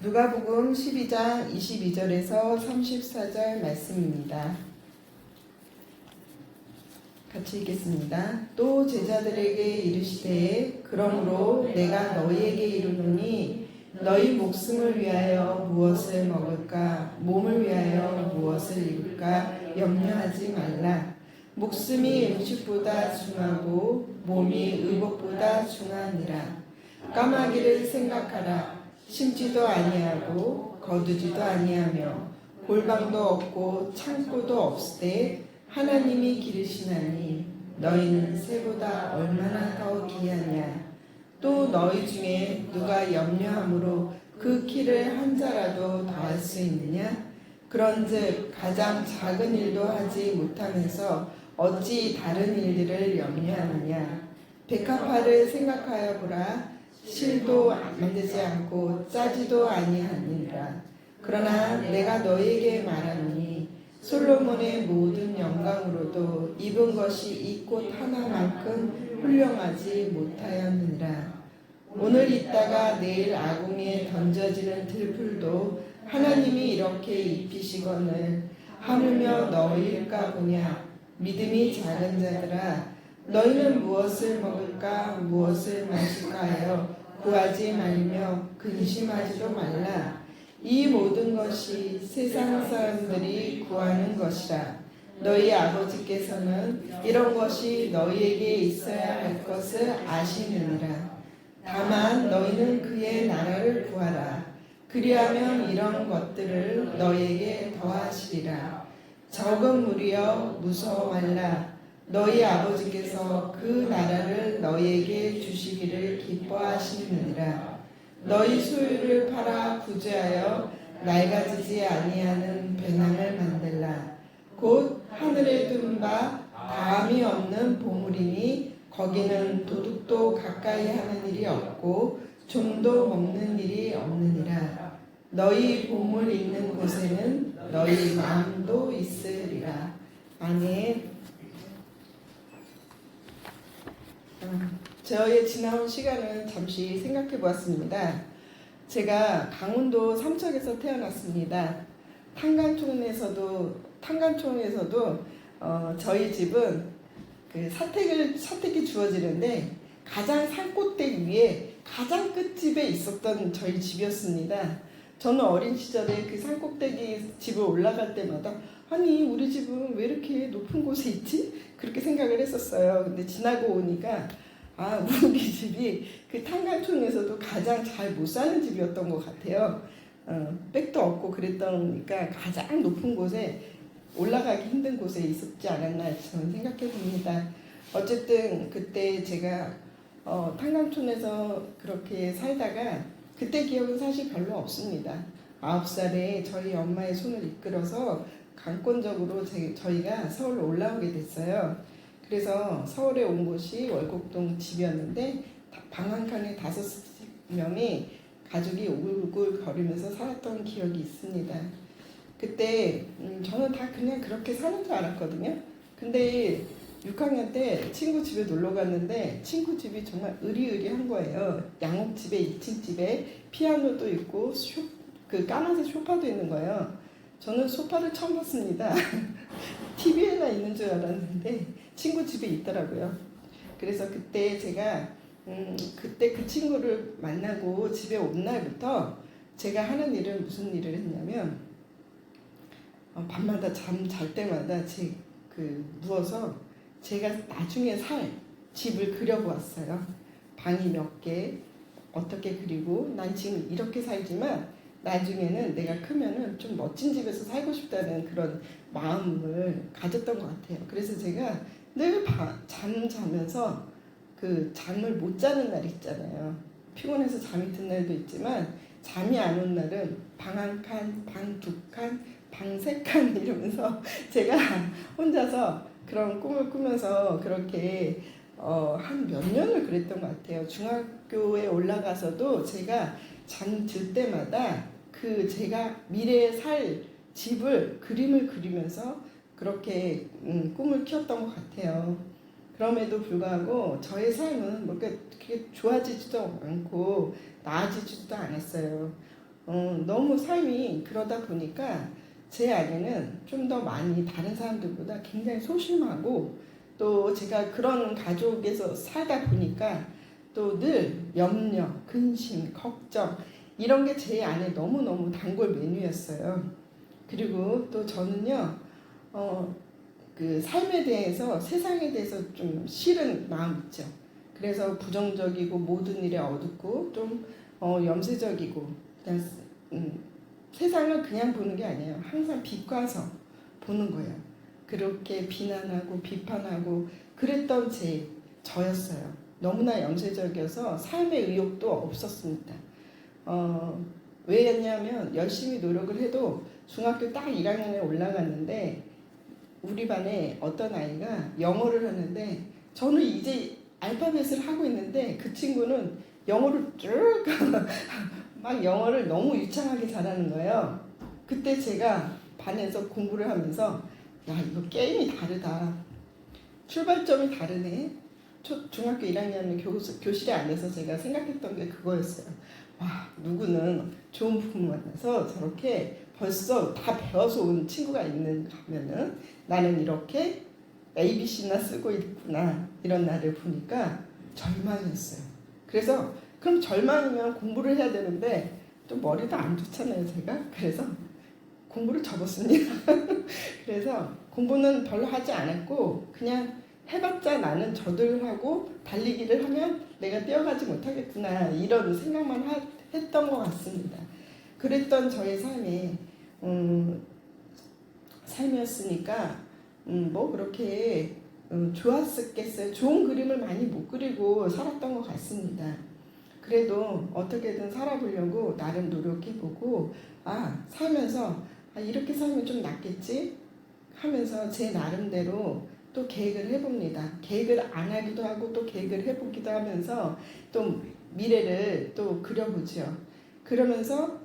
누가복음 12장 22절에서 34절 말씀입니다. 같이 읽겠습니다. 또 제자들에게 이르시되 그러므로 내가 너희에게 이르노니 너희 목숨을 위하여 무엇을 먹을까 몸을 위하여 무엇을 입을까 염려하지 말라. 목숨이 음식보다 중하고 몸이 의복보다 중하니라. 까마귀를 생각하라. 심지도 아니하고 거두지도 아니하며 골방도 없고 창고도 없으되 하나님이 기르시나니 너희는 새보다 얼마나 더 귀하냐. 또 너희 중에 누가 염려함으로 그 키를 한 자라도 더할 수 있느냐. 그런즉 가장 작은 일도 하지 못하면서 어찌 다른 일들을 염려하느냐. 백합화를 생각하여 보라. 실도 만들지 않고 짜지도 아니하니라. 그러나 내가 너희에게 말하노니 솔로몬의 모든 영광으로도 입은 것이 이 꽃 하나만큼 훌륭하지 못하였느니라. 오늘 있다가 내일 아궁이에 던져지는 들풀도 하나님이 이렇게 입히시거늘 하물며 너희일까 보냐. 믿음이 작은 자들아, 너희는 무엇을 먹을까 무엇을 마실까 하여 구하지 말며 근심하지도 말라. 이 모든 것이 세상 사람들이 구하는 것이라. 너희 아버지께서는 이런 것이 너희에게 있어야 할 것을 아시느니라. 다만 너희는 그의 나라를 구하라. 그리하면 이런 것들을 너희에게 더하시리라. 적은 무리여 무서워 말라. 너희 아버지께서 그 나라를 너희에게 주시기를 기뻐하시느니라. 너희 소유를 팔아 구제하여 낡아지지 아니하는 배낭을 만들라. 곧 하늘에 둔 바 다함이 없는 보물이니 거기는 도둑도 가까이 하는 일이 없고 좀도 먹는 일이 없느니라. 너희 보물 있는 곳에는 너희 마음도 있으리라. 아멘. 저의 지나온 시간은 잠시 생각해 보았습니다. 제가 강원도 삼척에서 태어났습니다. 탄간촌에서도 저희 집은 그 사택이 주어지는데 가장 산꼭대기 위에 가장 끝집에 있었던 저희 집이었습니다. 저는 어린 시절에 그 산꼭대기 집을 올라갈 때마다 아니 우리 집은 왜 이렇게 높은 곳에 있지? 그렇게 생각을 했었어요. 근데 지나고 오니까 우리 집이 그 탄간촌에서도 가장 잘 못 사는 집이었던 것 같아요. 백도 없고 그랬다니까 가장 높은 곳에 올라가기 힘든 곳에 있었지 않았나 저는 생각해 봅니다. 어쨌든 그때 제가 탄간촌에서 그렇게 살다가 그때 기억은 사실 별로 없습니다. 9살에 저희 엄마의 손을 이끌어서 강권적으로 저희가 서울로 올라오게 됐어요. 그래서 서울에 온 곳이 월곡동 집이었는데 방 한 칸에 5명이 가족이 오글오글 거리면서 살았던 기억이 있습니다. 그때 저는 다 그냥 그렇게 사는 줄 알았거든요. 근데 6학년 때 친구 집에 놀러 갔는데 친구 집이 정말 으리으리한 거예요. 양옥집에 2층 집에 피아노도 있고 그 까만색 소파도 있는 거예요. 저는 소파를 처음 봤습니다. TV에나 있는 줄 알았는데 친구 집에 있더라고요. 그래서 그때 제가 그때 그 친구를 만나고 집에 온 날부터 제가 하는 일은 무슨 일을 했냐면 밤마다 잠 잘 때마다 누워서 제가 나중에 살 집을 그려보았어요. 방이 몇 개, 어떻게 그리고 난 지금 이렇게 살지만 나중에는 내가 크면은 좀 멋진 집에서 살고 싶다는 그런 마음을 가졌던 것 같아요. 그래서 제가 늘 잠 자면서 그 잠을 못 자는 날 있잖아요. 피곤해서 잠이 든 날도 있지만 잠이 안 온 날은 방 한 칸, 방 2칸, 방 3칸 이러면서 제가 혼자서 그런 꿈을 꾸면서 그렇게 한 몇 년을 그랬던 것 같아요. 중학교에 올라가서도 제가 잠들 때마다 그 제가 미래에 살 집을 그림을 그리면서 그렇게 꿈을 키웠던 것 같아요. 그럼에도 불구하고 저의 삶은 그렇게 좋아지지도 않고 나아지지도 않았어요. 너무 삶이 그러다 보니까 제 아내는 좀 더 많이 다른 사람들보다 굉장히 소심하고 또 제가 그런 가족에서 살다 보니까 또 늘 염려, 근심, 걱정 이런 게 제 안에 너무너무 단골 메뉴였어요. 그리고 또 저는요, 그 삶에 대해서 세상에 대해서 좀 싫은 마음 있죠. 그래서 부정적이고 모든 일에 어둡고 좀 염세적이고 그냥 세상을 그냥 보는 게 아니에요. 항상 비과서 보는 거예요. 그렇게 비난하고 비판하고 그랬던 저였어요. 너무나 염세적이어서 삶의 의욕도 없었습니다. 왜였냐면 열심히 노력을 해도 중학교 딱 1학년에 올라갔는데 우리 반에 어떤 아이가 영어를 하는데 저는 이제 알파벳을 하고 있는데 그 친구는 영어를 쭉 막 영어를 너무 유창하게 잘하는 거예요. 그때 제가 반에서 공부를 하면서 야 이거 게임이 다르다. 출발점이 다르네. 중학교 1학년 교실에 앉아서 제가 생각했던 게 그거였어요. 와 누구는 좋은 부모 만나서 저렇게 벌써 다 배워서 온 친구가 있는 하면은 나는 이렇게 ABC나 쓰고 있구나 이런 나를 보니까 절망이었어요. 그래서 그럼 절망이면 공부를 해야 되는데 좀 머리도 안 좋잖아요 제가. 그래서 공부를 접었습니다. 그래서 공부는 별로 하지 않았고 그냥 해봤자 나는 저들하고 달리기를 하면 내가 뛰어가지 못하겠구나 이런 생각만 했던 것 같습니다. 그랬던 저의 삶이었으니까 뭐 그렇게 좋았었겠어요. 좋은 그림을 많이 못 그리고 살았던 것 같습니다. 그래도 어떻게든 살아보려고 나름 노력해보고 살면서 이렇게 살면 좀 낫겠지 하면서 제 나름대로 또 계획을 해봅니다. 계획을 안 하기도 하고 또 계획을 해보기도 하면서 또 미래를 또 그려보죠. 그러면서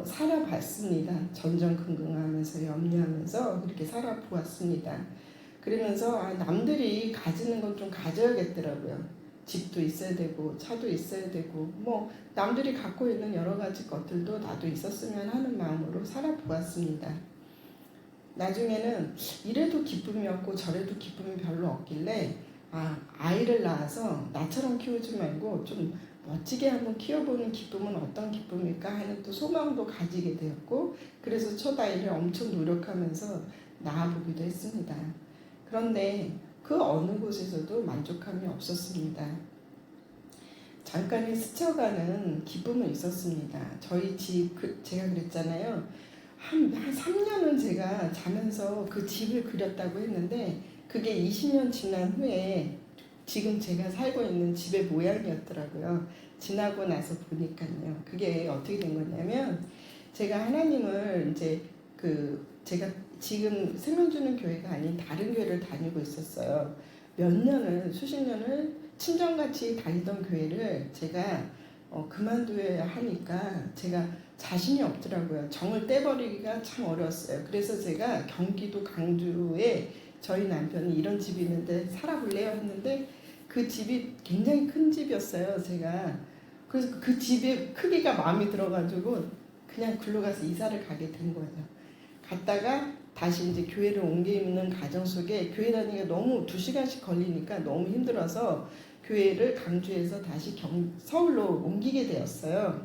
살아봤습니다. 전전긍긍하면서 염려하면서 그렇게 살아보았습니다. 그러면서 남들이 가지는 건 좀 가져야겠더라고요. 집도 있어야 되고 차도 있어야 되고 뭐 남들이 갖고 있는 여러 가지 것들도 나도 있었으면 하는 마음으로 살아보았습니다. 나중에는 이래도 기쁨이 없고 저래도 기쁨이 별로 없길래 아이를 낳아서 나처럼 키우지 말고 좀 멋지게 한번 키워보는 기쁨은 어떤 기쁨일까 하는 또 소망도 가지게 되었고 그래서 첫 아이를 엄청 노력하면서 낳아보기도 했습니다. 그런데 그 어느 곳에서도 만족함이 없었습니다. 잠깐의 스쳐가는 기쁨은 있었습니다. 저희 집 제가 그랬잖아요. 한 3년은 제가 자면서 그 집을 그렸다고 했는데 그게 20년 지난 후에 지금 제가 살고 있는 집의 모양이었더라고요. 지나고 나서 보니까요. 그게 어떻게 된 거냐면 제가 하나님을 이제 제가 지금 생명주는 교회가 아닌 다른 교회를 다니고 있었어요. 수십 년을 친정같이 다니던 교회를 제가 그만둬야 하니까 제가 자신이 없더라고요. 정을 떼버리기가 참 어려웠어요. 그래서 제가 경기도 강주에 저희 남편이 이런 집이 있는데 살아볼래요 했는데 그 집이 굉장히 큰 집이었어요. 제가 그래서 그 집의 크기가 마음에 들어가지고 그냥 글로 가서 이사를 가게 된 거예요. 갔다가 다시 이제 교회를 옮기는 과정 속에 교회 다니기가 너무 2시간씩 걸리니까 너무 힘들어서 교회를 강주에서 다시 서울로 옮기게 되었어요.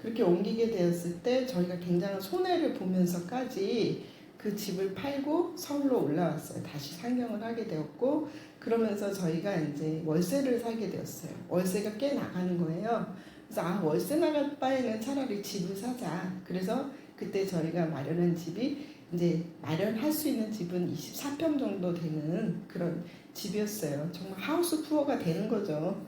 그렇게 옮기게 되었을 때 저희가 굉장한 손해를 보면서까지 그 집을 팔고 서울로 올라왔어요. 다시 상경을 하게 되었고 그러면서 저희가 이제 월세를 살게 되었어요. 월세가 꽤 나가는 거예요. 그래서 월세 나갈 바에는 차라리 집을 사자. 그래서 그때 저희가 마련한 집이 이제 마련할 수 있는 집은 24평 정도 되는 그런 집이었어요. 정말 하우스 푸어가 되는 거죠.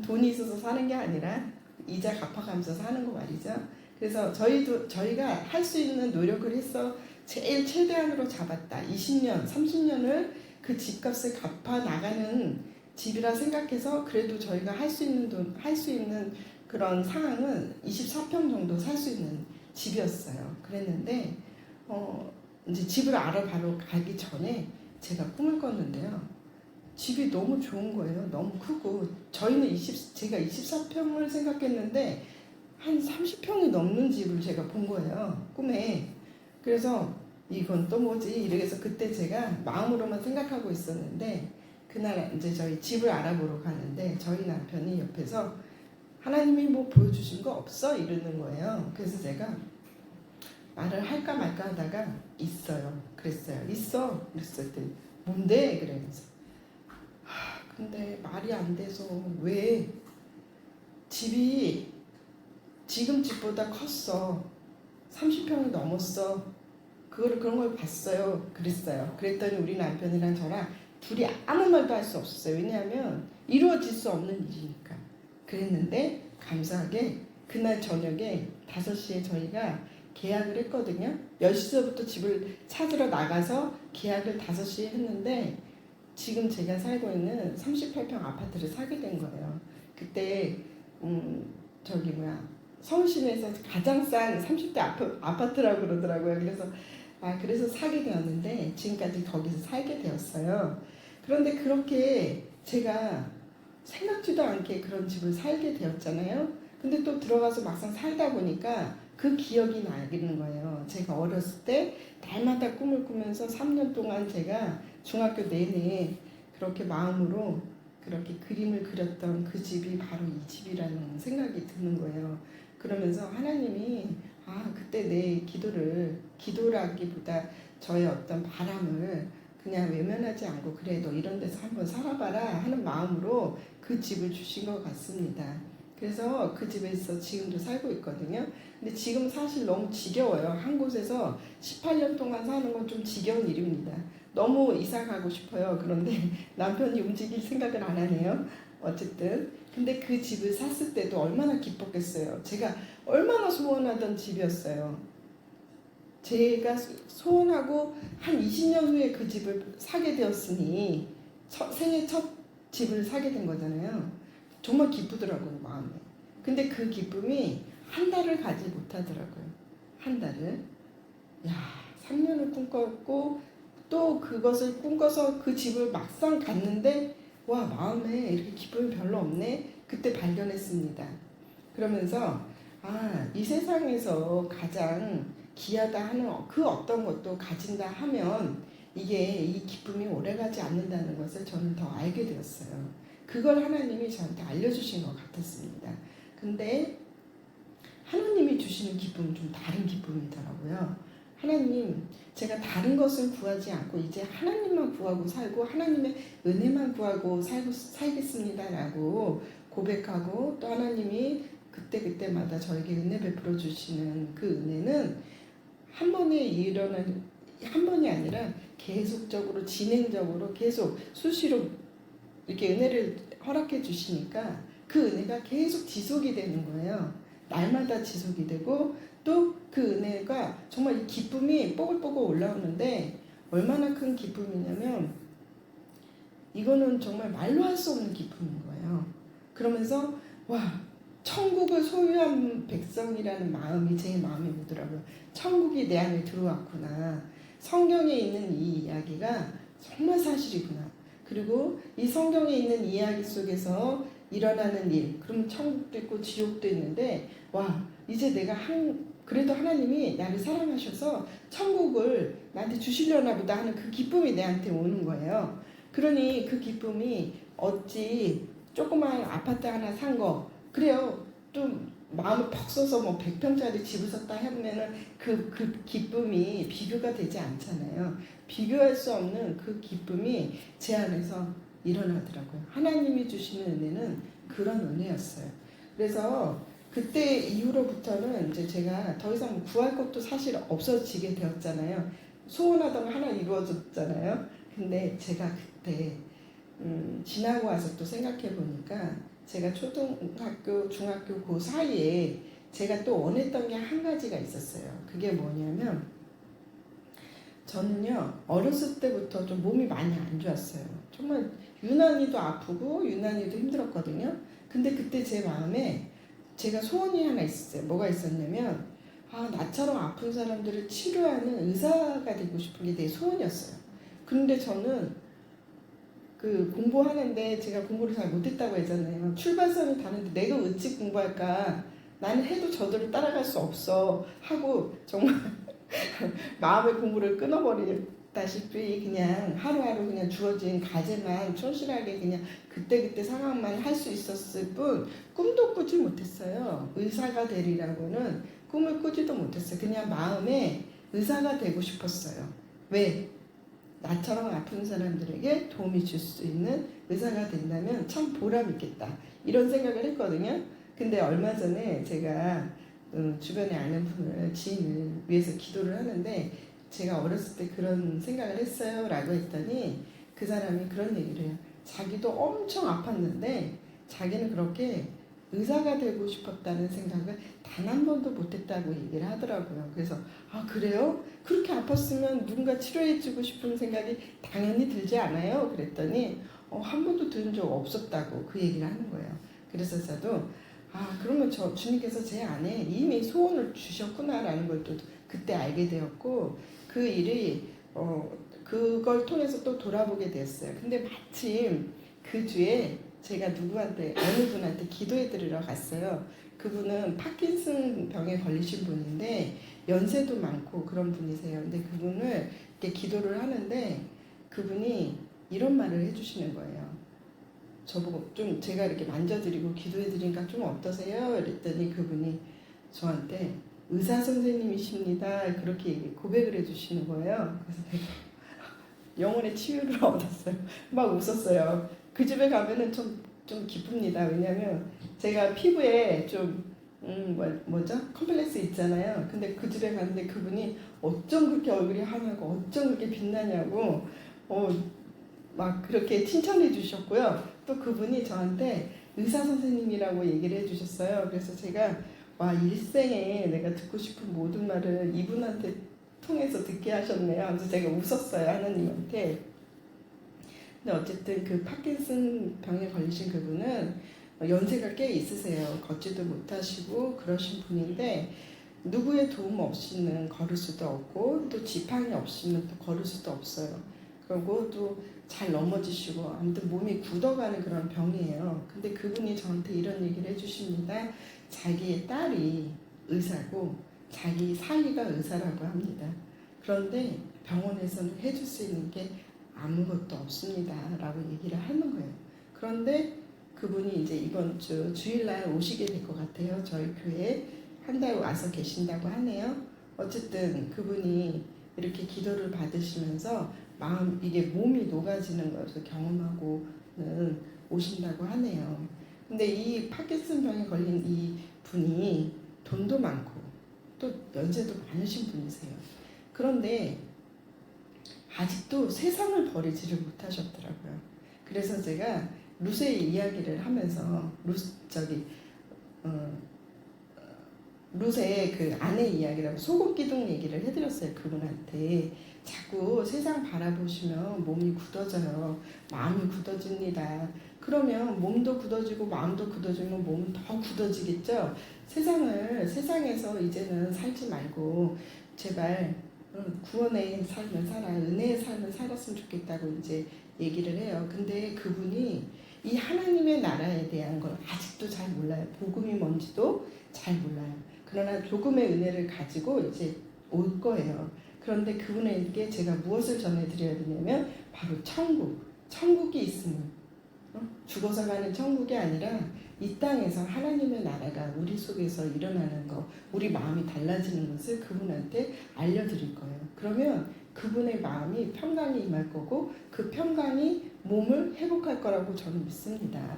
돈이 있어서 사는 게 아니라 이자 갚아가면서 사는 거 말이죠. 그래서 저희가 할 수 있는 노력을 해서 제일 최대한으로 잡았다. 20년, 30년을 그 집값을 갚아 나가는 집이라 생각해서 그래도 저희가 할 수 있는 그런 상황은 24평 정도 살 수 있는 집이었어요. 그랬는데 이제 집을 알아보러 가기 전에 제가 꿈을 꿨는데요. 집이 너무 좋은 거예요. 너무 크고 저희는 제가 24평을 생각했는데 한 30평이 넘는 집을 제가 본 거예요. 꿈에. 그래서 이건 또 뭐지? 이래서 그때 제가 마음으로만 생각하고 있었는데 그날 이제 저희 집을 알아보러 가는데 저희 남편이 옆에서 하나님이 뭐 보여주신 거 없어? 이러는 거예요. 그래서 제가 말을 할까 말까 하다가 있어요. 그랬어요. 있어. 그랬을 때 뭔데? 그러면서 근데 말이 안 돼서 왜 집이 지금 집보다 컸어. 30평이 넘었어. 그런 걸 봤어요. 그랬어요. 그랬더니 우리 남편이랑 저랑 둘이 아무 말도 할 수 없었어요. 왜냐하면 이루어질 수 없는 일이니까. 그랬는데 감사하게 그날 저녁에 5시에 저희가 계약을 했거든요. 10시부터 집을 찾으러 나가서 계약을 5시에 했는데 지금 제가 살고 있는 38평 아파트를 사게 된 거예요. 그때 저기 뭐야 서울시내에서 가장 싼 30대 아파트라고 그러더라고요. 그래서 사게 되었는데 지금까지 거기서 살게 되었어요. 그런데 그렇게 제가 생각지도 않게 그런 집을 살게 되었잖아요. 근데 또 들어가서 막상 살다 보니까 그 기억이 나는 거예요. 제가 어렸을 때 날마다 꿈을 꾸면서 3년 동안 제가 중학교 내내 그렇게 마음으로 그렇게 그림을 그렸던 그 집이 바로 이 집이라는 생각이 드는 거예요. 그러면서 하나님이 그때 내 기도라기보다 저의 어떤 바람을 그냥 외면하지 않고 그래 너 이런 데서 한번 살아봐라 하는 마음으로 그 집을 주신 것 같습니다. 그래서 그 집에서 지금도 살고 있거든요. 근데 지금 사실 너무 지겨워요. 한 곳에서 18년 동안 사는 건 좀 지겨운 일입니다. 너무 이사 가고 싶어요. 그런데 남편이 움직일 생각을 안 하네요. 어쨌든 근데 그 집을 샀을 때도 얼마나 기뻤겠어요. 제가 얼마나 소원하던 집이었어요. 제가 소원하고 한 20년 후에 그 집을 사게 되었으니 생애 첫 집을 사게 된 거잖아요. 정말 기쁘더라고요, 마음에. 근데 그 기쁨이 한 달을 가지 못하더라고요. 한 달을. 3년을 꿈꿨고 또 그것을 꿈꿔서 그 집을 막상 갔는데 마음에 이렇게 기쁨이 별로 없네. 그때 발견했습니다. 그러면서 이 세상에서 가장 귀하다 하는 그 어떤 것도 가진다 하면 이게 이 기쁨이 오래가지 않는다는 것을 저는 더 알게 되었어요. 그걸 하나님이 저한테 알려주신 것 같았습니다. 근데 하나님이 주시는 기쁨은 좀 다른 기쁨이더라고요. 하나님, 제가 다른 것을 구하지 않고 이제 하나님만 구하고 살고 하나님의 은혜만 구하고 살겠습니다라고 고백하고 또 하나님이 그때마다 저에게 은혜 베풀어 주시는 그 은혜는 한 번이 아니라 계속적으로 진행적으로 계속 수시로 이렇게 은혜를 허락해 주시니까 그 은혜가 계속 지속이 되는 거예요. 날마다 지속이 되고 또 그 은혜가 정말 이 기쁨이 뽀글뽀글 올라오는데 얼마나 큰 기쁨이냐면 이거는 정말 말로 할 수 없는 기쁨인 거예요. 그러면서 천국을 소유한 백성이라는 마음이 제 마음에 오더라고요. 천국이 내 안에 들어왔구나. 성경에 있는 이 이야기가 정말 사실이구나. 그리고 이 성경에 있는 이야기 속에서 일어나는 일, 그럼 천국도 있고 지옥도 있는데 이제 내가 그래도 하나님이 나를 사랑하셔서 천국을 나한테 주시려나 보다 하는 그 기쁨이 내한테 오는 거예요. 그러니 그 기쁨이 어찌 조그마한 아파트 하나 산 거 그래요. 좀 마음을 퍽 써서 100평짜리 집을 샀다 하면은 그 기쁨이 비교가 되지 않잖아요. 비교할 수 없는 그 기쁨이 제 안에서 일어나더라고요. 하나님이 주시는 은혜는 그런 은혜였어요. 그래서 그때 이후로부터는 이제 제가 더 이상 구할 것도 사실 없어지게 되었잖아요. 소원하던 거 하나 이루어졌잖아요. 근데 제가 그때 지나고 와서 또 생각해 보니까 제가 초등학교, 중학교 그 사이에 제가 또 원했던 게 한 가지가 있었어요. 그게 뭐냐면 저는요 어렸을 때부터 좀 몸이 많이 안 좋았어요. 정말 유난히도 아프고 유난히도 힘들었거든요. 근데 그때 제 마음에 제가 소원이 하나 있었어요. 뭐가 있었냐면 나처럼 아픈 사람들을 치료하는 의사가 되고 싶은 게 내 소원이었어요. 그런데 저는 그 공부하는데 제가 공부를 잘 못했다고 했잖아요. 출발선을 다는데 내가 어찌 공부할까 나는 해도 저들을 따라갈 수 없어 하고 정말 마음의 공부를 끊어버리다시피 그냥 하루하루 그냥 주어진 과제만 충실하게 그냥 그때그때 상황만 할 수 있었을 뿐 꿈도 꾸지 못했어요. 의사가 되리라고는 꿈을 꾸지도 못했어요. 그냥 마음에 의사가 되고 싶었어요. 왜? 나처럼 아픈 사람들에게 도움이 줄 수 있는 의사가 된다면 참 보람 있겠다. 이런 생각을 했거든요. 근데 얼마 전에 제가 주변에 아는 분을, 지인을 위해서 기도를 하는데 제가 어렸을 때 그런 생각을 했어요 라고 했더니 그 사람이 그런 얘기를 해요. 자기도 엄청 아팠는데 자기는 그렇게 의사가 되고 싶었다는 생각을 단 한 번도 못했다고 얘기를 하더라고요. 그래서 아 그래요? 그렇게 아팠으면 누군가 치료해주고 싶은 생각이 당연히 들지 않아요? 그랬더니 한 번도 들은 적 없었다고 그 얘기를 하는 거예요. 그래서 저도 아 그러면 저 주님께서 제 안에 이미 소원을 주셨구나라는 걸 또 그때 알게 되었고 그 일이 그걸 통해서 또 돌아보게 됐어요. 근데 마침 그 주에 제가 누구한테 어느 분한테 기도해 드리러 갔어요. 그분은 파킨슨 병에 걸리신 분인데 연세도 많고 그런 분이세요. 근데 그분을 이렇게 기도를 하는데 그분이 이런 말을 해주시는 거예요. 저보고 좀 제가 이렇게 만져드리고 기도해드리니까 좀 어떠세요? 이랬더니 그분이 저한테 의사 선생님이십니다. 그렇게 고백을 해주시는 거예요. 그래서 내가 영혼의 치유를 얻었어요. 막 웃었어요. 그 집에 가면은 좀 기쁩니다. 왜냐면 제가 피부에 좀 뭐죠? 컴플렉스 있잖아요. 근데 그 집에 갔는데 그분이 어쩜 그렇게 얼굴이 환하고 어쩜 그렇게 빛나냐고 막 그렇게 칭찬해 주셨고요. 또 그분이 저한테 의사 선생님이라고 얘기를 해 주셨어요. 그래서 제가 와 일생에 내가 듣고 싶은 모든 말을 이분한테 통해서 듣게 하셨네요. 하면서 제가 웃었어요. 하나님한테. 근데 어쨌든 그 파킨슨 병에 걸리신 그분은 연세가 꽤 있으세요. 걷지도 못하시고 그러신 분인데 누구의 도움 없이는 걸을 수도 없고 또 지팡이 없이는 또 걸을 수도 없어요. 그리고 또 잘 넘어지시고 아무튼 몸이 굳어가는 그런 병이에요. 근데 그분이 저한테 이런 얘기를 해주십니다. 자기의 딸이 의사고 자기 사위가 의사라고 합니다. 그런데 병원에서는 해줄 수 있는 게 아무것도 없습니다. 라고 얘기를 하는 거예요. 그런데 그분이 이제 이번 주 주일날 오시게 될 것 같아요. 저희 교회에 한 달 와서 계신다고 하네요. 어쨌든 그분이 이렇게 기도를 받으시면서 이게 몸이 녹아지는 것을 경험하고는 오신다고 하네요. 근데 이 파킨슨 병에 걸린 이 분이 돈도 많고 또 연세도 많으신 분이세요. 그런데 아직도 세상을 버리지를 못하셨더라고요. 그래서 제가 루세의 이야기를 하면서 루세의 그 아내 이야기라고 소금 기둥 얘기를 해드렸어요. 그분한테 자꾸 세상 바라보시면 몸이 굳어져요. 마음이 굳어집니다. 그러면 몸도 굳어지고 마음도 굳어지면 몸은 더 굳어지겠죠. 세상에서 이제는 살지 말고 제발 구원의 삶을 살아, 은혜의 삶을 살았으면 좋겠다고 이제 얘기를 해요. 근데 그분이 이 하나님의 나라에 대한 걸 아직도 잘 몰라요. 복음이 뭔지도 잘 몰라요. 그러나 조금의 은혜를 가지고 이제 올 거예요. 그런데 그분에게 제가 무엇을 전해드려야 되냐면 바로 천국이 있음을 죽어서 가는 천국이 아니라 이 땅에서 하나님의 나라가 우리 속에서 일어나는 거, 우리 마음이 달라지는 것을 그분한테 알려드릴 거예요. 그러면 그분의 마음이 평강이 임할 거고 그 평강이 몸을 회복할 거라고 저는 믿습니다.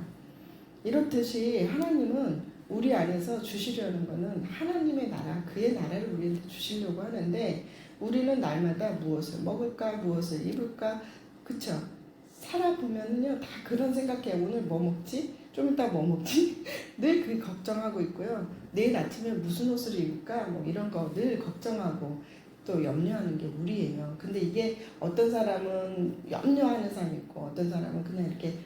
이렇듯이 하나님은 우리 안에서 주시려는 것은 하나님의 나라, 그의 나라를 우리한테 주시려고 하는데 우리는 날마다 무엇을 먹을까, 무엇을 입을까, 그쵸? 살아보면요 다 그런 생각해요. 오늘 뭐 먹지? 좀 이따 뭐 먹지? 늘 그 걱정하고 있고요. 내일 아침에 무슨 옷을 입을까? 뭐 이런 거 늘 걱정하고 또 염려하는 게 우리예요. 근데 이게 어떤 사람은 염려하는 사람이 있고 어떤 사람은 그냥 이렇게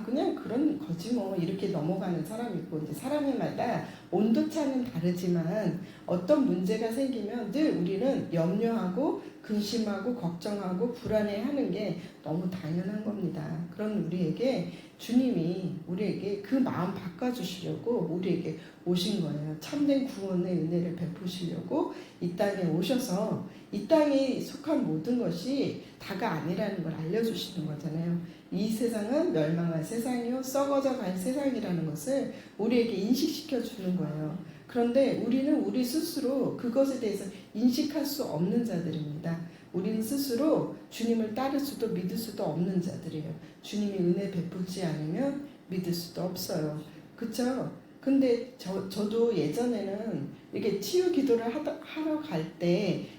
그냥 그런 거지 뭐 이렇게 넘어가는 사람이 있고 이제 사람마다 온도차는 다르지만 어떤 문제가 생기면 늘 우리는 염려하고 근심하고 걱정하고 불안해하는 게 너무 당연한 겁니다. 그런 우리에게 주님이 우리에게 그 마음 바꿔주시려고 우리에게 오신 거예요. 참된 구원의 은혜를 베푸시려고 이 땅에 오셔서 이 땅에 속한 모든 것이 다가 아니라는 걸 알려주시는 거잖아요. 이 세상은 멸망할 세상이요 썩어져 갈 세상이라는 것을 우리에게 인식시켜 주는 거예요. 그런데 우리는 우리 스스로 그것에 대해서 인식할 수 없는 자들입니다. 우리는 스스로 주님을 따를 수도 믿을 수도 없는 자들이에요. 주님이 은혜 베풀지 않으면 믿을 수도 없어요. 그쵸? 근데 저도 예전에는 이렇게 치유 기도를 하러 갈 때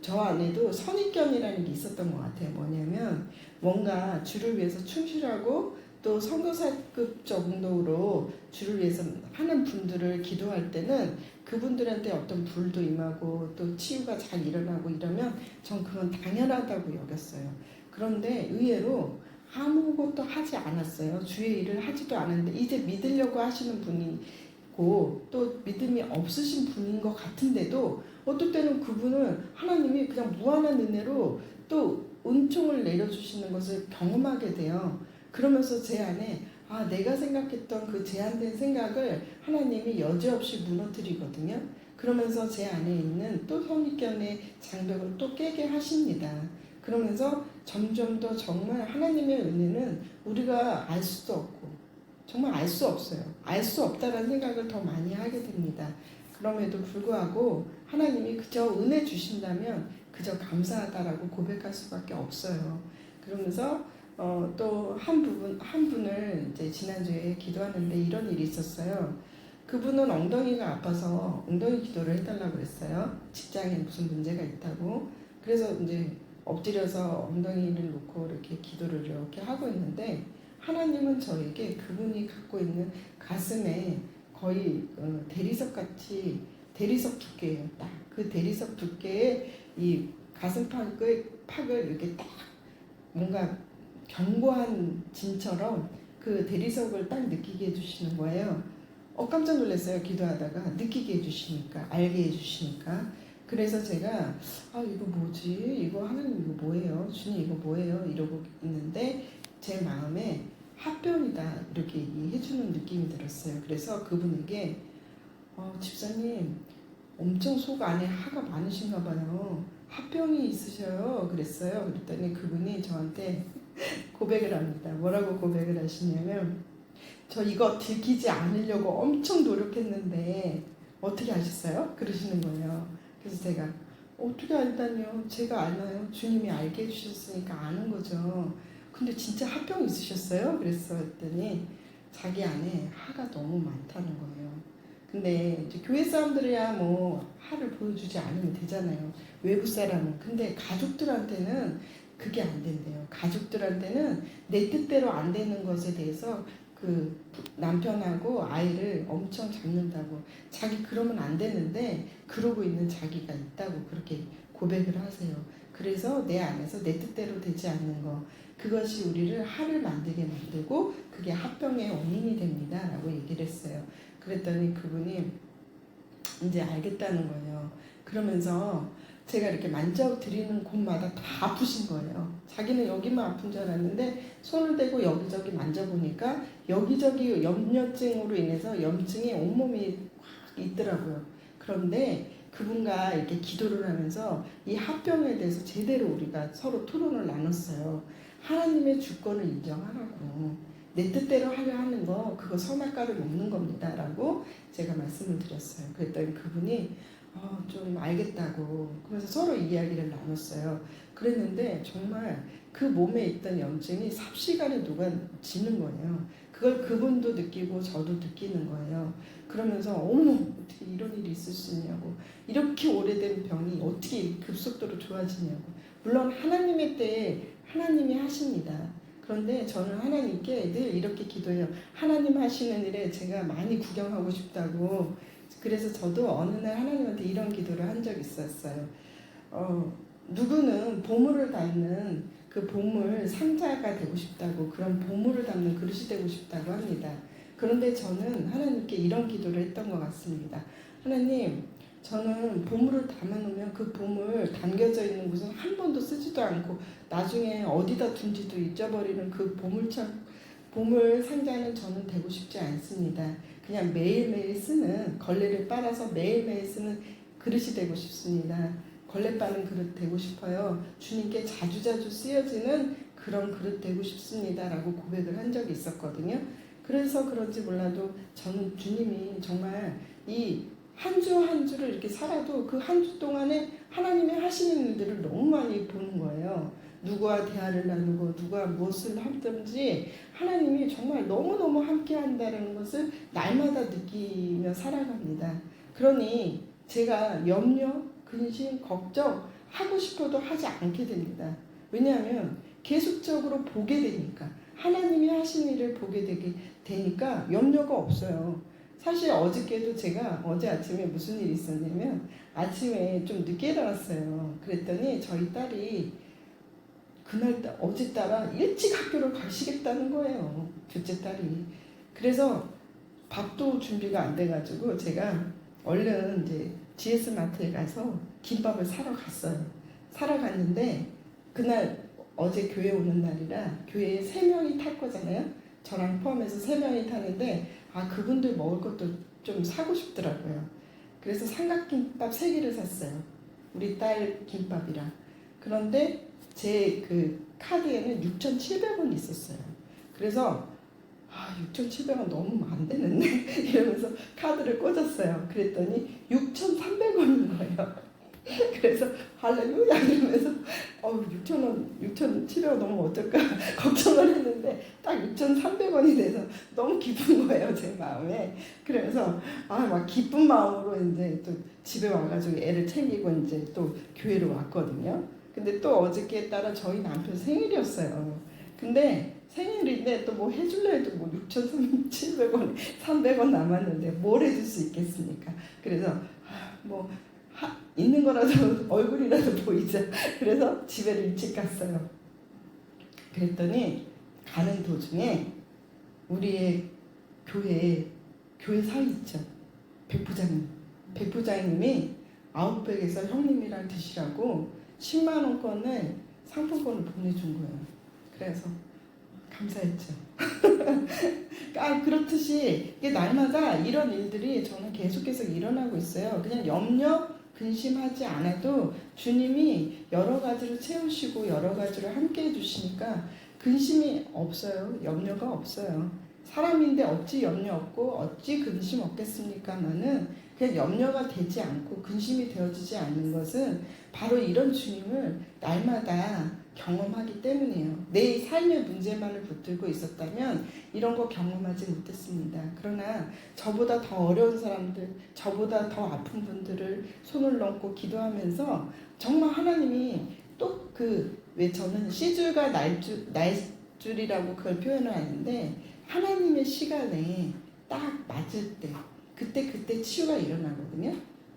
저 안에도 선입견이라는 게 있었던 것 같아요. 뭐냐면 뭔가 주를 위해서 충실하고 또 선교사급 정도로 주를 위해서 하는 분들을 기도할 때는 그분들한테 어떤 불도 임하고 또 치유가 잘 일어나고 이러면 전 그건 당연하다고 여겼어요. 그런데 의외로 아무것도 하지 않았어요. 주의 일을 하지도 않았는데 이제 믿으려고 하시는 분이고 또 믿음이 없으신 분인 것 같은데도 어떨 때는 그분은 하나님이 그냥 무한한 은혜로 또 은총을 내려주시는 것을 경험하게 돼요. 그러면서 제 안에 내가 생각했던 그 제한된 생각을 하나님이 여지없이 무너뜨리거든요. 그러면서 제 안에 있는 또 선입견의 장벽을 또 깨게 하십니다. 그러면서 점점 더 정말 하나님의 은혜는 우리가 알 수도 없고 정말 알 수 없어요. 알 수 없다는 생각을 더 많이 하게 됩니다. 그럼에도 불구하고 하나님이 그저 은혜 주신다면 그저 감사하다라고 고백할 수밖에 없어요. 그러면서 또 한 분을 이제 지난주에 기도하는데 이런 일이 있었어요. 그분은 엉덩이가 아파서 엉덩이 기도를 해달라고 그랬어요. 직장에 무슨 문제가 있다고. 그래서 이제 엎드려서 엉덩이를 놓고 이렇게 기도를 이렇게 하고 있는데 하나님은 저에게 그분이 갖고 있는 가슴에 거의 대리석 같이 대리석 두께예요. 딱 그 대리석 두께에 이 가슴팍을 이렇게 딱 뭔가 견고한 진처럼 그 대리석을 딱 느끼게 해주시는 거예요. 깜짝 놀랐어요. 기도하다가 느끼게 해주시니까 알게 해주시니까. 그래서 제가 이거 뭐지? 이거 하나님 이거 뭐예요? 주님 이거 뭐예요? 이러고 있는데 제 마음에 합병이다 이렇게 얘기해주는 느낌이 들었어요. 그래서 그분에게 집사님 엄청 속 안에 하가 많으신가 봐요. 합병이 있으셔요. 그랬어요. 그랬더니 그분이 저한테 고백을 합니다. 뭐라고 고백을 하시냐면 저 이거 들키지 않으려고 엄청 노력했는데 어떻게 아셨어요? 그러시는 거예요. 그래서 제가 어떻게 알다니요? 제가 알아요. 주님이 알게 해주셨으니까 아는 거죠. 근데 진짜 합병 있으셨어요? 그랬더니 자기 안에 하가 너무 많다는 거예요. 근데 이제 교회 사람들이야 뭐 하를 보여주지 않으면 되잖아요. 외부 사람은. 근데 가족들한테는 그게 안 된대요. 가족들한테는 내 뜻대로 안 되는 것에 대해서 그 남편하고 아이를 엄청 잡는다고. 자기 그러면 안 되는데 그러고 있는 자기가 있다고 그렇게 고백을 하세요. 그래서 내 안에서 내 뜻대로 되지 않는 거 그것이 우리를 하를 만들게 만들고 그게 합병의 원인이 됩니다 라고 얘기를 했어요. 그랬더니 그분이 이제 알겠다는 거예요. 그러면서 제가 이렇게 만져드리는 곳마다 다 아프신 거예요. 자기는 여기만 아픈 줄 알았는데 손을 대고 여기저기 만져보니까 여기저기 염려증으로 인해서 염증이 온몸이 확 있더라고요. 그런데 그분과 이렇게 기도를 하면서 이 합병에 대해서 제대로 우리가 서로 토론을 나눴어요. 하나님의 주권을 인정하라고. 내 뜻대로 하려 하는 거 그거 선악과를 먹는 겁니다 라고 제가 말씀을 드렸어요. 그랬더니 그분이 좀 알겠다고 그래서 서로 이야기를 나눴어요. 그랬는데 정말 그 몸에 있던 염증이 삽시간에 녹아지는 거예요. 그걸 그분도 느끼고 저도 느끼는 거예요. 그러면서 어머 어떻게 이런 일이 있을 수 있냐고 이렇게 오래된 병이 어떻게 급속도로 좋아지냐고. 물론 하나님의 때에 하나님이 하십니다. 그런데 저는 하나님께 늘 이렇게 기도해요. 하나님 하시는 일에 제가 많이 구경하고 싶다고. 그래서 저도 어느 날 하나님한테 이런 기도를 한 적이 있었어요. 누구는 보물을 담는 그 보물 상자가 되고 싶다고 그런 보물을 담는 그릇이 되고 싶다고 합니다. 그런데 저는 하나님께 이런 기도를 했던 것 같습니다. 하나님, 저는 보물을 담아놓으면 그 보물 담겨져 있는 곳은 한 번도 쓰지도 않고 나중에 어디다 둔지도 잊어버리는 그 보물 상자는 저는 되고 싶지 않습니다. 그냥 매일매일 쓰는, 걸레를 빨아서 매일매일 쓰는 그릇이 되고 싶습니다. 걸레 빠는 그릇 되고 싶어요. 주님께 자주자주 쓰여지는 그런 그릇 되고 싶습니다. 라고 고백을 한 적이 있었거든요. 그래서 그런지 몰라도 저는 주님이 정말 이 한 주 한 주를 이렇게 살아도 그 한 주 동안에 하나님이 하시는 일들을 너무 많이 보는 거예요. 누구와 대화를 나누고 누가 무엇을 하든지 하나님이 정말 너무너무 함께 한다는 것을 날마다 느끼며 살아갑니다. 그러니 제가 염려, 근심, 걱정 하고 싶어도 하지 않게 됩니다. 왜냐하면 계속적으로 보게 되니까, 하나님이 하신 일을 보게 되니까 염려가 없어요. 사실 어저께도 제가 어제 아침에 무슨 일이 있었냐면 아침에 좀 늦게 일어났어요. 그랬더니 저희 딸이 어제 따라 일찍 학교를 가시겠다는 거예요. 둘째 딸이. 그래서 밥도 준비가 안 돼가지고 제가 얼른 이제 GS 마트에 가서 김밥을 사러 갔어요. 사러 갔는데 그날 어제 교회 오는 날이라 교회에 3명이 탈 거잖아요. 저랑 포함해서 3명이 타는데 그분들 먹을 것도 좀 사고 싶더라고요. 그래서 삼각김밥 3개를 샀어요. 우리 딸 김밥이랑. 그런데 제 그 카드에는 6,700원 있었어요. 그래서 6,700원 너무 안 되는데 이러면서 카드를 꽂았어요. 그랬더니 6,300원인 거예요. 그래서 할렐루야 이러면서 6,000원, 6,700원 넘으면 어떨까 걱정을 했는데 딱 6,300원이 돼서 너무 기쁜 거예요, 제 마음에. 그래서 막 기쁜 마음으로 이제 또 집에 와가지고 애를 챙기고 이제 또 교회로 왔거든요. 근데 또 어저께 따라 저희 남편 생일이었어요. 근데 생일인데 또 뭐 해줄래 해도 뭐 6,700원, 300원 남았는데 뭘 해줄 수 있겠습니까? 그래서 있는 거라도 얼굴이라도 보이자. 그래서 집에 일찍 갔어요. 그랬더니 가는 도중에 우리의 교회 사위 있죠. 백부장님이 아웃백에서 형님이랑 드시라고 10만 원권을 상품권을 보내준 거예요. 그래서 감사했죠. 그렇듯이 이게 날마다 이런 일들이 저는 계속해서 일어나고 있어요. 그냥 염려, 근심하지 않아도 주님이 여러 가지로 채우시고 여러 가지로 함께 해주시니까 근심이 없어요. 염려가 없어요. 사람인데 어찌 염려 없고 어찌 근심 없겠습니까마는 그냥 염려가 되지 않고 근심이 되어지지 않는 것은 바로 이런 주님을 날마다 경험하기 때문이에요. 내 삶의 문제만을 붙들고 있었다면 이런 거 경험하지 못했습니다. 그러나 저보다 더 어려운 사람들, 저보다 더 아픈 분들을 손을 얹고 기도하면서 정말 하나님이 또 왜 저는 시줄과 날줄이라고 그걸 표현을 하는데 하나님의 시간에 딱 맞을 때 그때 치유가 일어나거든요.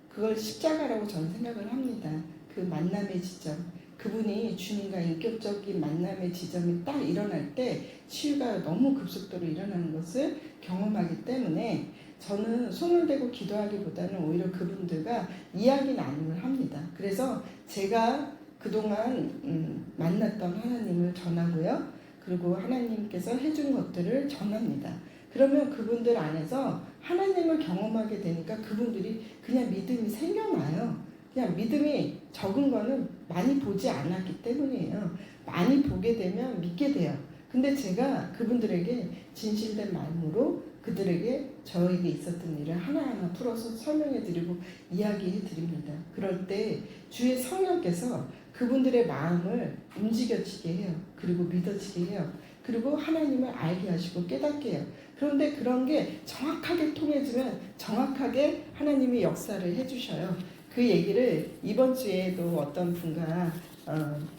그걸 십자가라고 저는 생각을 합니다. 그 만남의 지점, 그분이 주님과 인격적인 만남의 지점이 딱 일어날 때 치유가 너무 급속도로 일어나는 것을 경험하기 때문에 저는 손을 대고 기도하기보다는 오히려 그분들과 이야기 나눔을 합니다. 그래서 제가 그동안 만났던 하나님을 전하고요. 그리고 하나님께서 해준 것들을 전합니다. 그러면 그분들 안에서 하나님을 경험하게 되니까 그분들이 그냥 믿음이 생겨나요. 그냥 믿음이 적은 거는 많이 보지 않았기 때문이에요. 많이 보게 되면 믿게 돼요. 근데 제가 그분들에게 진실된 마음으로 그들에게 저에게 있었던 일을 하나하나 풀어서 설명해 드리고 이야기해 드립니다. 그럴 때 주의 성령께서 그분들의 마음을 움직여지게 해요. 그리고 믿어지게 해요. 그리고 하나님을 알게 하시고 깨닫게 해요. 그런데 그런 게 정확하게 통해지면 정확하게 하나님이 역사를 해주셔요. 그 얘기를 이번 주에도 어떤 분과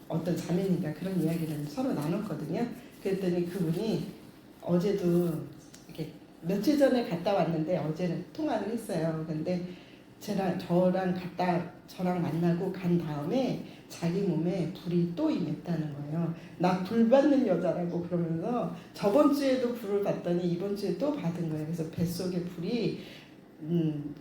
어떤 자매니까 그런 이야기를 서로 나눴거든요. 그랬더니 그분이 어제도 이렇게 며칠 전에 갔다 왔는데 어제는 통화를 했어요. 근데 저랑 갔다 저랑 만나고 간 다음에 자기 몸에 불이 또 임했다는 거예요. 나 불 받는 여자라고 그러면서 저번 주에도 불을 받더니 이번 주에 또 받은 거예요. 그래서 뱃속에 불이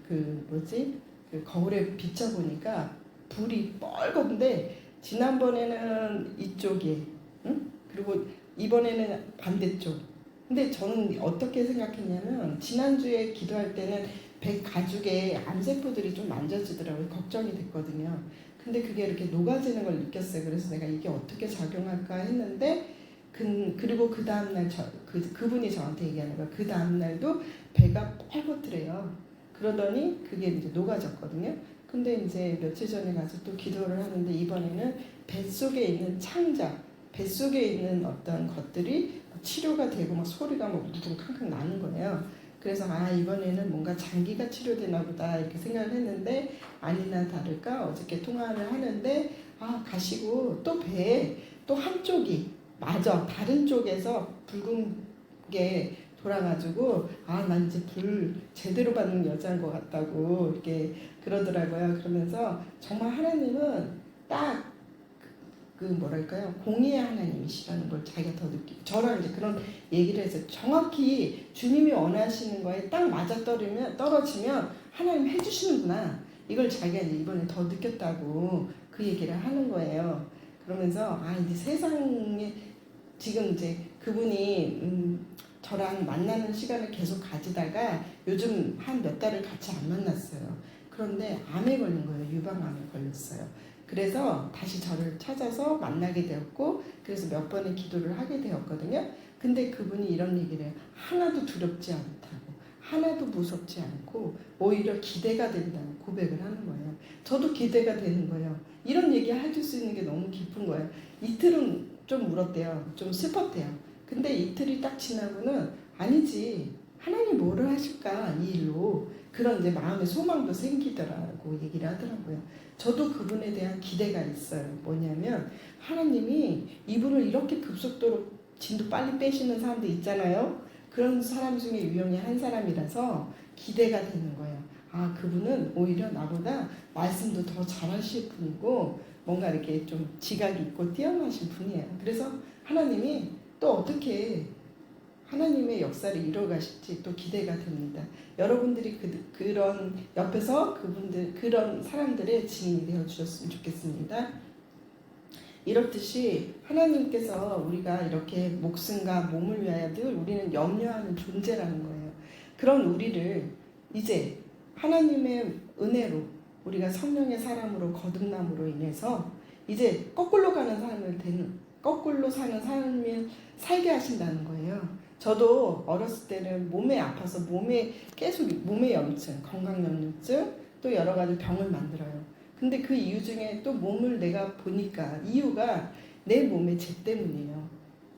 그 거울에 비춰보니까 불이 뻘건데 지난번에는 이쪽에, 응? 그리고 이번에는 반대쪽. 근데 저는 어떻게 생각했냐면 지난주에 기도할 때는 배 가죽에 암세포들이 좀 만져지더라고요. 걱정이 됐거든요. 근데 그게 이렇게 녹아지는 걸 느꼈어요. 그래서 내가 이게 어떻게 작용할까 했는데 그리고 그 다음날 그분이 저한테 얘기하는 거예요. 그 다음날도 배가 뻘겋더래요. 그러더니 그게 이제 녹아졌거든요. 근데 이제 며칠 전에 가서 또 기도를 하는데 이번에는 뱃속에 있는 창자, 뱃속에 있는 어떤 것들이 치료가 되고 막 소리가 막 우두둑 캉캉 나는 거예요. 그래서 이번에는 뭔가 장기가 치료되나 보다 이렇게 생각을 했는데 아니나 다를까 어저께 통화를 하는데 가시고 또 배에 또 한쪽이 다른 쪽에서 붉은 게 돌아가지고 난 이제 불 제대로 받는 여자인 것 같다고 이렇게 그러더라고요. 그러면서 정말 하나님은 딱 그 뭐랄까요, 공의의 하나님이시라는 걸 자기가 더 느끼고 저랑 이제 그런 얘기를 해서 정확히 주님이 원하시는 거에 딱 떨어지면 하나님 해주시는구나, 이걸 자기가 이제 이번에 더 느꼈다고 그 얘기를 하는 거예요. 그러면서 이제 세상에 지금 이제 그분이 저랑 만나는 시간을 계속 가지다가 요즘 한 몇 달을 같이 안 만났어요. 그런데 암에 걸린 거예요. 유방암에 걸렸어요. 그래서 다시 저를 찾아서 만나게 되었고, 그래서 몇 번의 기도를 하게 되었거든요. 근데 그분이 이런 얘기를 해요. 하나도 두렵지 않다고, 하나도 무섭지 않고 오히려 기대가 된다는 고백을 하는 거예요. 저도 기대가 되는 거예요. 이런 얘기 해줄 수 있는 게 너무 기쁜 거예요. 이틀은 좀 울었대요. 좀 슬펐대요. 근데 이틀이 딱 지나고는 아니지, 하나님 뭐를 하실까 이 일로, 그런 이제 마음의 소망도 생기더라고 얘기를 하더라고요. 저도 그분에 대한 기대가 있어요. 뭐냐면 하나님이 이분을 이렇게 급속도로 진도 빨리 빼시는 사람들 있잖아요. 그런 사람 중에 유형의 한 사람이라서 기대가 되는 거예요. 그분은 오히려 나보다 말씀도 더 잘하실 분이고 뭔가 이렇게 좀 지각이 있고 뛰어나신 분이에요. 그래서 하나님이 또 어떻게 하나님의 역사를 이뤄가실지 또 기대가 됩니다. 여러분들이 그런 옆에서 그런 사람들의 증인이 되어 주셨으면 좋겠습니다. 이렇듯이 하나님께서 우리가 이렇게 목숨과 몸을 위하여 늘 우리는 염려하는 존재라는 거예요. 그런 우리를 이제 하나님의 은혜로 우리가 성령의 사람으로 거듭남으로 인해서 이제 거꾸로 사는 삶을 살게 하신다는 거예요. 저도 어렸을 때는 몸에 아파서 계속 몸의 염증, 건강염려증, 또 여러 가지 병을 만들어요. 근데 그 이유 중에 또 몸을 내가 보니까 이유가 내 몸의 죄 때문이에요.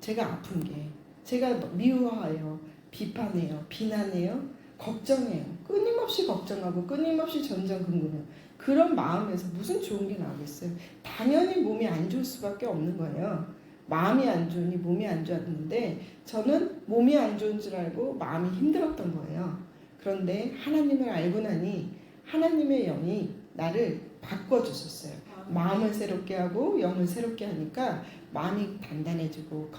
제가 아픈 게, 제가 미워해요, 비판해요, 비난해요, 걱정해요. 끊임없이 걱정하고 끊임없이 전전긍긍해요. 그런 마음에서 무슨 좋은 게 나오겠어요? 당연히 몸이 안 좋을 수밖에 없는 거예요. 마음이 안 좋으니 몸이 안 좋았는데 저는 몸이 안 좋은 줄 알고 마음이 힘들었던 거예요. 그런데 하나님을 알고 나니 하나님의 영이 나를 바꿔주셨어요. 마음을 새롭게 하고 영을 새롭게 하니까 마음이 단단해지고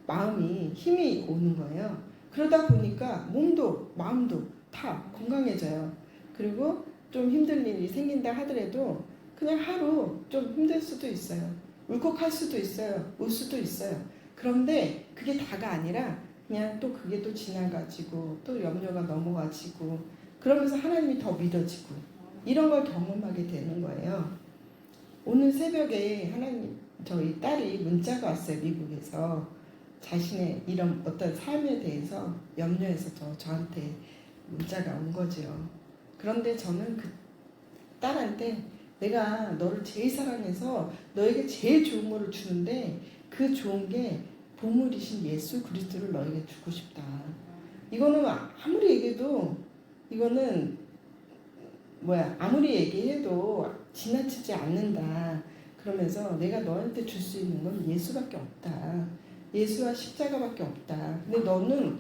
마음이 힘이 오는 거예요. 그러다 보니까 몸도 마음도 다 건강해져요. 그리고 좀 힘든 일이 생긴다 하더라도 그냥 하루 좀 힘들 수도 있어요. 울컥할 수도 있어요. 울 수도 있어요. 그런데 그게 다가 아니라 그냥 또 그게 또 지나가지고 또 염려가 넘어가지고 그러면서 하나님이 더 믿어지고 이런 걸 경험하게 되는 거예요. 오늘 새벽에 저희 딸이 문자가 왔어요. 미국에서 자신의 이런 어떤 삶에 대해서 염려해서 저한테 문자가 온 거죠. 그런데 저는 그 딸한테 내가 너를 제일 사랑해서 너에게 제일 좋은 거를 주는데 그 좋은 게 보물이신 예수 그리스도를 너에게 주고 싶다. 이거는 아무리 얘기해도 이거는 아무리 얘기해도 지나치지 않는다. 그러면서 내가 너한테 줄 수 있는 건 예수밖에 없다. 예수와 십자가밖에 없다. 근데 너는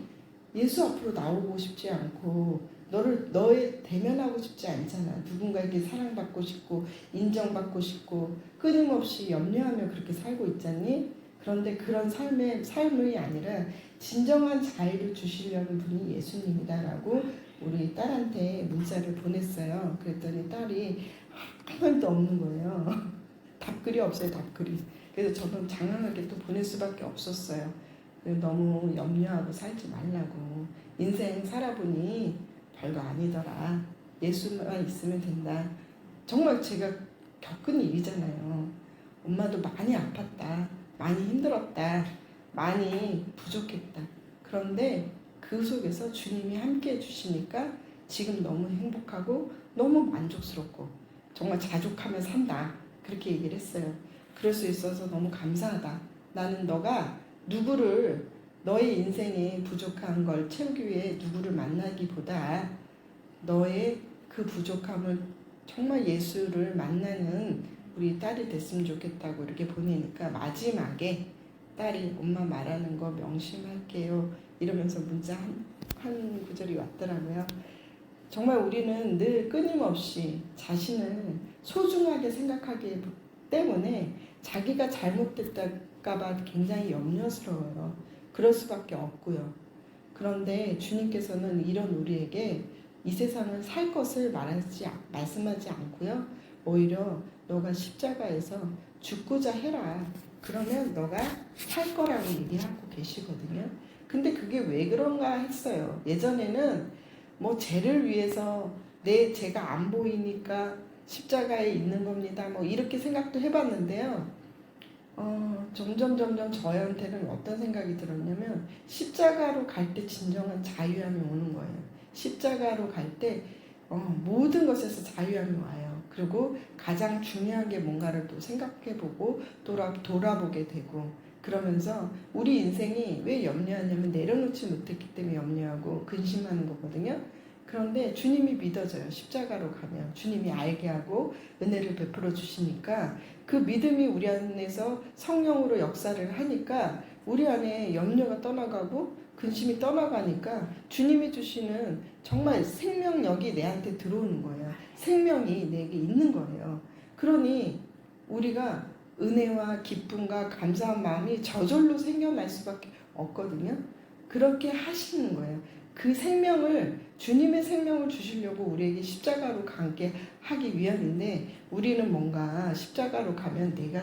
예수 앞으로 나오고 싶지 않고 너의 대면하고 싶지 않잖아. 누군가에게 사랑받고 싶고 인정받고 싶고 끊임없이 염려하며 그렇게 살고 있잖니. 그런데 그런 삶이 아니라 진정한 자유를 주시려는 분이 예수님이다라고 우리 딸한테 문자를 보냈어요. 그랬더니 딸이 한 말도 없는 거예요. 답글이 없어요, 답글이. 그래서 저는 장난하게 또 보낼 수밖에 없었어요. 너무 염려하고 살지 말라고. 인생 살아보니 별거 아니더라. 예수만 있으면 된다. 정말 제가 겪은 일이잖아요. 엄마도 많이 아팠다. 많이 힘들었다. 많이 부족했다. 그런데 그 속에서 주님이 함께 해주시니까 지금 너무 행복하고 너무 만족스럽고 정말 자족하며 산다. 그렇게 얘기를 했어요. 그럴 수 있어서 너무 감사하다. 나는 너가 누구를 너의 인생에 부족한 걸 채우기 위해 누구를 만나기보다 너의 그 부족함을 정말 예수를 만나는 우리 딸이 됐으면 좋겠다고 이렇게 보내니까 마지막에 딸이 엄마 말하는 거 명심할게요 이러면서 문자 한 구절이 왔더라고요. 정말 우리는 늘 끊임없이 자신을 소중하게 생각하기 때문에 자기가 잘못됐다가 굉장히 염려스러워요. 그럴 수밖에 없고요. 그런데 주님께서는 이런 우리에게 이 세상을 살 것을 말씀하지 않고요. 오히려 너가 십자가에서 죽고자 해라. 그러면 너가 살 거라고 얘기하고 계시거든요. 근데 그게 왜 그런가 했어요. 예전에는 뭐 죄를 위해서 내 죄가 안 보이니까 십자가에 있는 겁니다. 뭐 이렇게 생각도 해봤는데요. 점점 저한테는 어떤 생각이 들었냐면 십자가로 갈 때 진정한 자유함이 오는 거예요. 십자가로 갈 때 모든 것에서 자유함이 와요. 그리고 가장 중요한 게 뭔가를 또 생각해보고 돌아보게 되고 그러면서 우리 인생이 왜 염려하냐면 내려놓지 못했기 때문에 염려하고 근심하는 거거든요. 그런데 주님이 믿어져요. 십자가로 가면 주님이 알게 하고 은혜를 베풀어 주시니까 그 믿음이 우리 안에서 성령으로 역사를 하니까 우리 안에 염려가 떠나가고 근심이 떠나가니까 주님이 주시는 정말 생명력이 내한테 들어오는 거예요. 생명이 내게 있는 거예요. 그러니 우리가 은혜와 기쁨과 감사한 마음이 저절로 생겨날 수밖에 없거든요. 그렇게 하시는 거예요. 그 생명을 주님의 생명을 주시려고 우리에게 십자가로 가게 하기 위함인데 우리는 뭔가 십자가로 가면 내가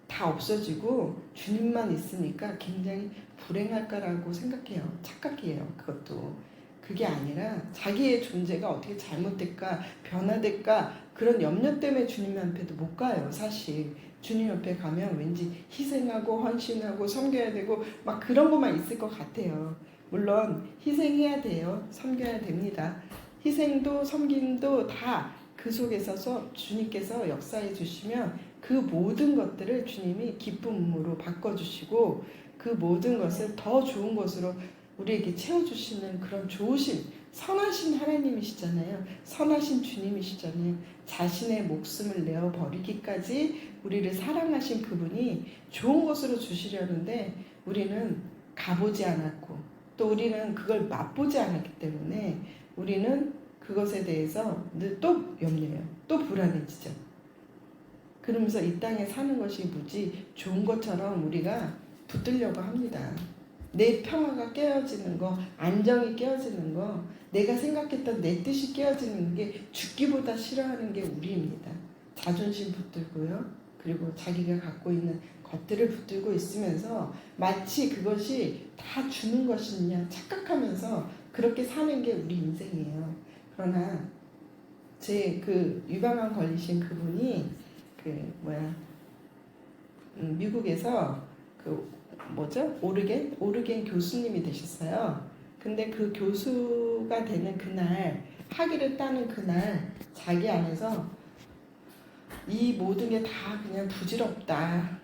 다 없어지고 주님만 있으니까 굉장히 불행할까라고 생각해요. 착각해요. 그것도. 그게 아니라 자기의 존재가 어떻게 잘못될까 변화될까 그런 염려 때문에 주님 앞에도 못 가요. 사실 주님 옆에 가면 왠지 희생하고 헌신하고 섬겨야 되고 막 그런 것만 있을 것 같아요. 물론 희생해야 돼요. 섬겨야 됩니다. 희생도 섬김도 다 그 속에서 주님께서 역사해 주시면 그 모든 것들을 주님이 기쁨으로 바꿔주시고 그 모든 것을 더 좋은 것으로 우리에게 채워주시는 그런 좋으신 선하신 하나님이시잖아요. 선하신 주님이시잖아요. 자신의 목숨을 내어버리기까지 우리를 사랑하신 그분이 좋은 것으로 주시려는데 우리는 가보지 않았고 또 우리는 그걸 맛보지 않았기 때문에 우리는 그것에 대해서 또 염려해요. 또 불안해지죠. 그러면서 이 땅에 사는 것이 무지 좋은 것처럼 우리가 붙들려고 합니다. 내 평화가 깨어지는 거, 안정이 깨어지는 거, 내가 생각했던 내 뜻이 깨어지는 게 죽기보다 싫어하는 게 우리입니다. 자존심 붙들고요. 그리고 자기가 갖고 있는 것들을 붙들고 있으면서 마치 그것이 다 주는 것이냐 착각하면서 그렇게 사는 게 우리 인생이에요. 그러나 제 그 유방암 걸리신 그분이 미국에서 오르겐 교수님이 되셨어요. 근데 그 교수가 되는 그날 학위를 따는 그날 자기 안에서 이 모든 게 다 그냥 부질없다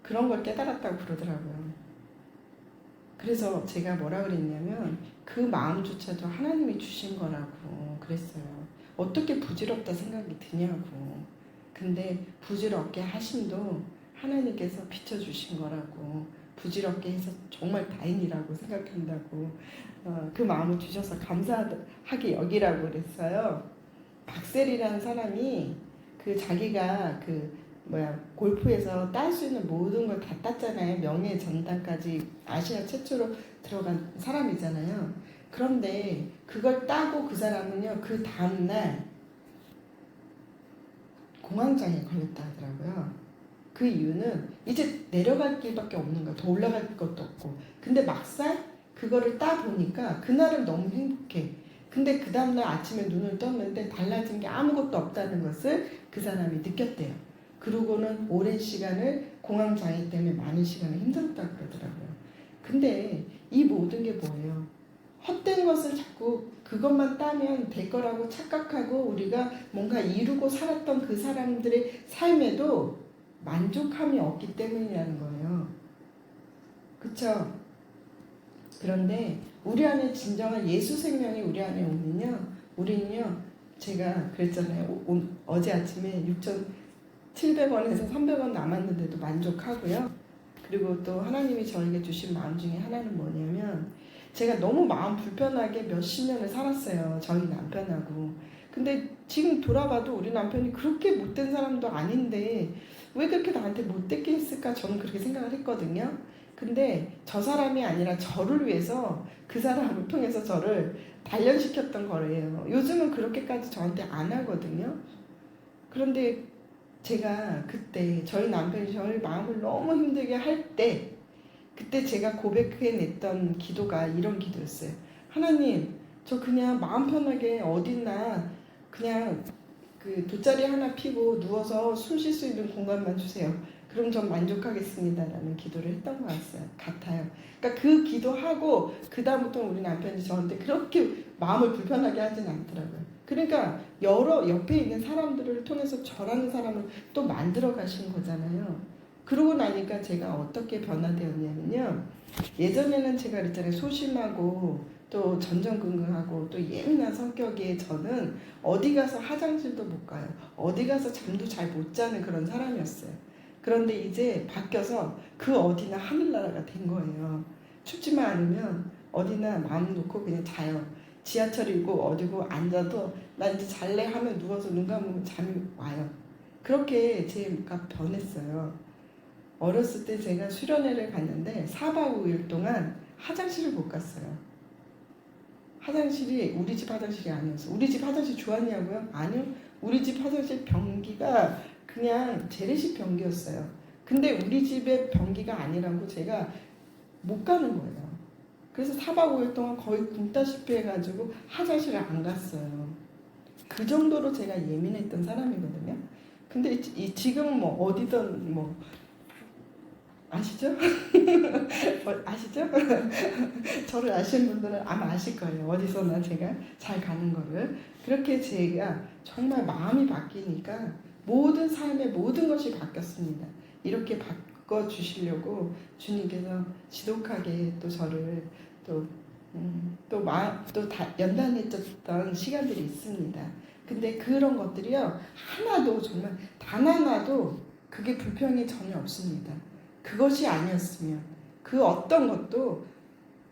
그런 걸 깨달았다고 그러더라고요. 그래서 제가 뭐라 그랬냐면 그 마음조차도 하나님이 주신 거라고 그랬어요. 어떻게 부질없다 생각이 드냐고. 근데 부질없게 하심도 하나님께서 비춰주신 거라고 부질없게 해서 정말 다행이라고 생각한다고 그 마음을 주셔서 감사하게 여기라고 그랬어요. 박셀이라는 사람이 그 자기가 골프에서 딸 수 있는 모든 걸 다 땄잖아요. 명예 전당까지 아시아 최초로 들어간 사람이잖아요. 그런데 그걸 따고 그 사람은요, 그 다음날 공황장애 걸렸다 하더라고요. 그 이유는 이제 내려갈 길밖에 없는 거야. 더 올라갈 것도 없고. 근데 막상 그거를 따 보니까 그날은 너무 행복해. 근데 그 다음날 아침에 눈을 떴는데 달라진 게 아무것도 없다는 것을 그 사람이 느꼈대요. 그러고는 오랜 시간을 공황장애 때문에 많은 시간을 힘들었다고 그러더라고요. 근데 이 모든 게 뭐예요? 헛된 것을 자꾸 그것만 따면 될 거라고 착각하고 우리가 뭔가 이루고 살았던 그 사람들의 삶에도 만족함이 없기 때문이라는 거예요. 그쵸? 그런데 우리 안에 진정한 예수 생명이 우리 안에 오면요, 우리는요, 제가 그랬잖아요. 어제 아침에 6,700원에서 300원 남았는데도 만족하고요. 그리고 또 하나님이 저에게 주신 마음 중에 하나는 뭐냐면, 제가 너무 마음 불편하게 몇십 년을 살았어요. 저희 남편하고. 근데 지금 돌아봐도 우리 남편이 그렇게 못된 사람도 아닌데 왜 그렇게 나한테 못되게 했을까? 저는 그렇게 생각을 했거든요. 근데 저 사람이 아니라 저를 위해서 그 사람을 통해서 저를 단련시켰던 거예요. 요즘은 그렇게까지 저한테 안 하거든요. 그런데 제가 그때 저희 남편이 저희 마음을 너무 힘들게 할 때, 그때 제가 고백해냈던 기도가 이런 기도였어요. 하나님, 저 그냥 마음 편하게 어딨나 그냥 그 돗자리 하나 피고 누워서 숨 쉴 수 있는 공간만 주세요. 그럼 전 만족하겠습니다라는 기도를 했던 것 같아요. 그러니까 그 기도하고 그 다음부터 우리 남편이 저한테 그렇게 마음을 불편하게 하진 않더라고요. 그러니까 여러 옆에 있는 사람들을 통해서 저라는 사람을 또 만들어 가신 거잖아요. 그러고 나니까 제가 어떻게 변화되었냐면요. 예전에는 제가 그랬잖아요. 소심하고 또 전전긍긍하고 또 예민한 성격의 저는 어디 가서 화장실도 못 가요. 어디 가서 잠도 잘 못 자는 그런 사람이었어요. 그런데 이제 바뀌어서 그 어디나 하늘나라가 된 거예요. 춥지만 않으면 어디나 마음 놓고 그냥 자요. 지하철이고 어디고 앉아도 나 이제 잘래 하면 누워서 눈 감으면 잠이 와요. 그렇게 제가 변했어요. 어렸을 때 제가 수련회를 갔는데 4박 5일 동안 화장실을 못 갔어요. 화장실이 우리 집 화장실이 아니었어. 우리 집 화장실 좋았냐고요? 아니요. 우리 집 화장실 변기가 그냥 재래식 변기였어요. 근데 우리 집의 변기가 아니라고 제가 못 가는 거예요. 그래서 4박 5일 동안 거의 굶다시피 해가지고 화장실을 안 갔어요. 그 정도로 제가 예민했던 사람이거든요. 근데 지금은 뭐 어디든 뭐 아시죠? 아시죠? 저를 아시는 분들은 아마 아실 거예요. 어디서나 제가 잘 가는 거를. 그렇게 제가 정말 마음이 바뀌니까 모든 삶의 모든 것이 바뀌었습니다. 이렇게 바꿔주시려고 주님께서 지독하게 또 저를 또 연단했던 시간들이 있습니다. 근데 그런 것들이요, 하나도 정말 단 하나도 그게 불평이 전혀 없습니다. 그것이 아니었으면 그 어떤 것도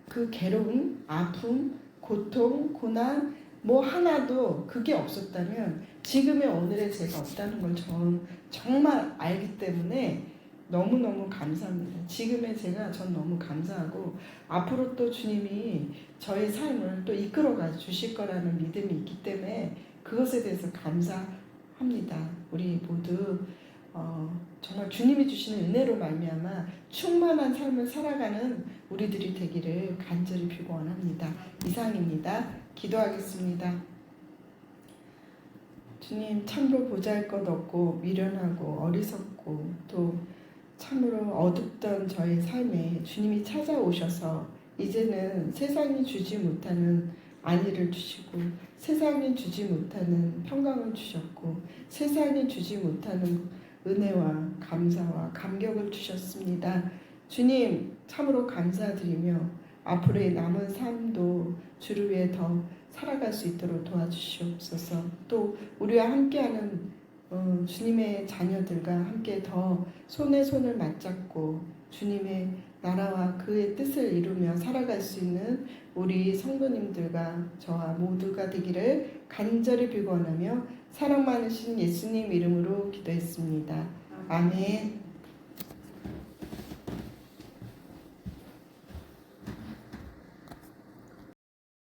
그 괴로움, 아픔, 고통, 고난 뭐 하나도 그게 없었다면 지금의 오늘의 제가 없다는 걸 전 정말 알기 때문에 너무너무 감사합니다. 지금의 제가 전 너무 감사하고 앞으로 또 주님이 저의 삶을 또 이끌어가 주실 거라는 믿음이 있기 때문에 그것에 대해서 감사합니다. 우리 모두 정말 주님이 주시는 은혜로 말미암아 충만한 삶을 살아가는 우리들이 되기를 간절히 빌고 원합니다. 이상입니다. 기도하겠습니다. 주님, 참으로 보잘것없고 미련하고 어리석고 또 참으로 어둡던 저의 삶에 주님이 찾아오셔서 이제는 세상이 주지 못하는 안위를 주시고 세상이 주지 못하는 평강을 주셨고 세상이 주지 못하는 은혜와 감사와 감격을 주셨습니다. 주님, 참으로 감사드리며 앞으로의 남은 삶도 주를 위해 더 살아갈 수 있도록 도와주시옵소서. 또 우리와 함께하는 주님의 자녀들과 함께 더 손에 손을 맞잡고 주님의 나라와 그의 뜻을 이루며 살아갈 수 있는 우리 성도님들과 저와 모두가 되기를 간절히 빌고 원하며 사랑 많으신 예수님 이름으로 기도했습니다. 아멘.